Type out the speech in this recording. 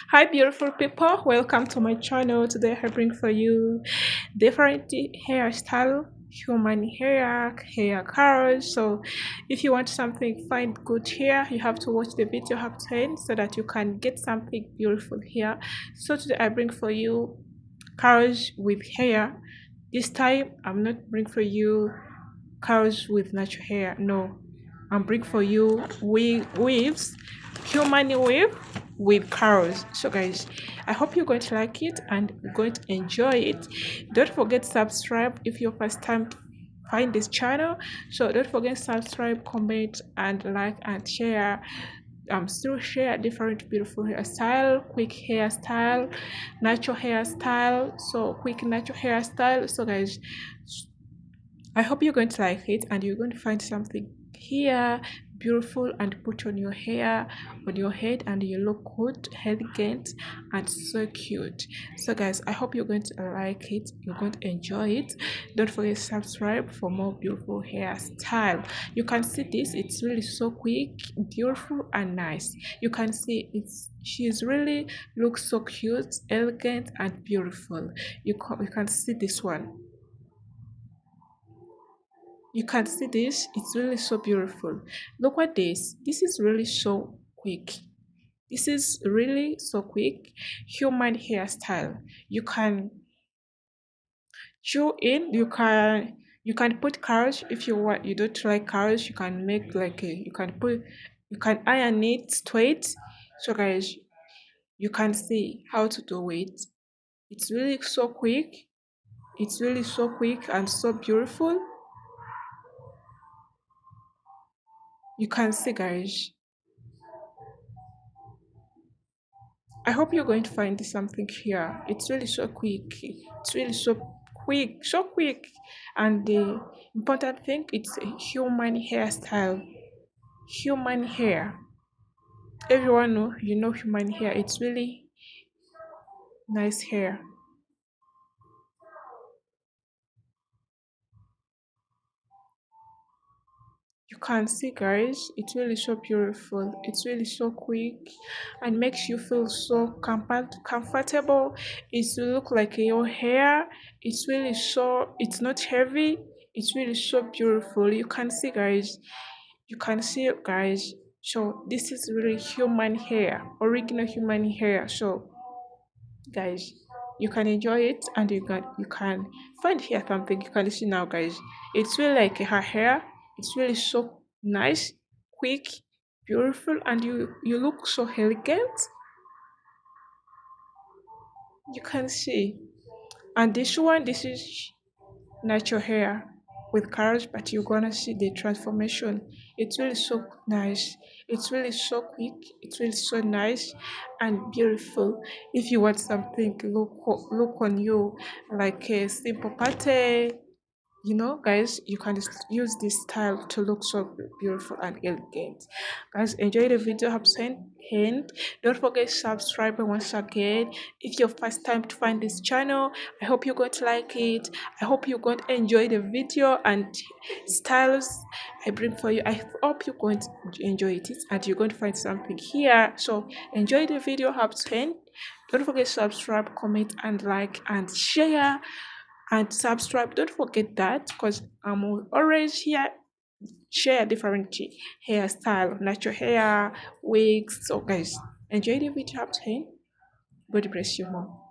Hi, beautiful people. Welcome to my channel. Today, I bring for you different hairstyle, human hair colors. So, if you want something find good hair, you have to watch the video up to end so that you can get something beautiful here. So today, I bring for you colors with hair. This time, I'm not bring for you colors with natural hair. No, I'm bring for you weaves, human weave with curls. So guys, I hope you're going to like it and you're going to enjoy it. Don't forget to subscribe if you're first time to find this channel. So don't forget to subscribe, comment and like and share. Still share different beautiful hairstyle, quick hairstyle, natural hairstyle. So quick natural hairstyle. So guys, I hope you're going to like it and you're going to find something here beautiful and put on your hair, on your head, and you look good, elegant, and so cute. So guys, I hope you're going to like it, you're going to enjoy it. Don't forget to subscribe for more beautiful hairstyle. You can see this, it's really so quick, beautiful, and nice. You can see she's really looks so cute, elegant, and beautiful. You can see this one. You can see this, it's really so beautiful. Look at this. This is really so quick. This is really so quick. Human hairstyle. You can chew in, you can put curls if you want. You don't like curls, you can make like a you can iron it straight. So guys, you can see how to do it. It's really so quick. It's really so quick and so beautiful. You can see guys. I hope you're going to find something here. It's really so quick. It's really so quick. And the important thing, it's a human hairstyle. Human hair. Everyone know, you know human hair. It's really nice hair. You can see guys, it's really so beautiful. It's really so quick and makes you feel so comfortable. It's look like your hair. It's really so, it's not heavy. It's really so beautiful. You can see guys. You can see guys. So this is really human hair, original human hair. So guys, you can enjoy it and you can find here something you can see now guys. It's really like her hair. It's really so nice, quick, beautiful, and you look so elegant. You can see. And this one, this is natural hair with colors, but you're gonna see the transformation. It's really so nice. It's really so quick. It's really so nice and beautiful. If you want something look on you like a simple pattern, guys, you can just use this style to look so beautiful and elegant. Guys, enjoy the video. Have sent and don't forget to subscribe once again if you're first time to find this channel. I hope you're going to like it. I hope you're going to enjoy the video and styles I bring for you. I hope you're going to enjoy it and you're going to find something here. So enjoy the video. Have sent. Don't forget to subscribe, comment, and like and share and subscribe. Don't forget that because I'm always here share different hairstyle, natural hair, wigs. So guys, enjoy the video up to. God bless you, mom.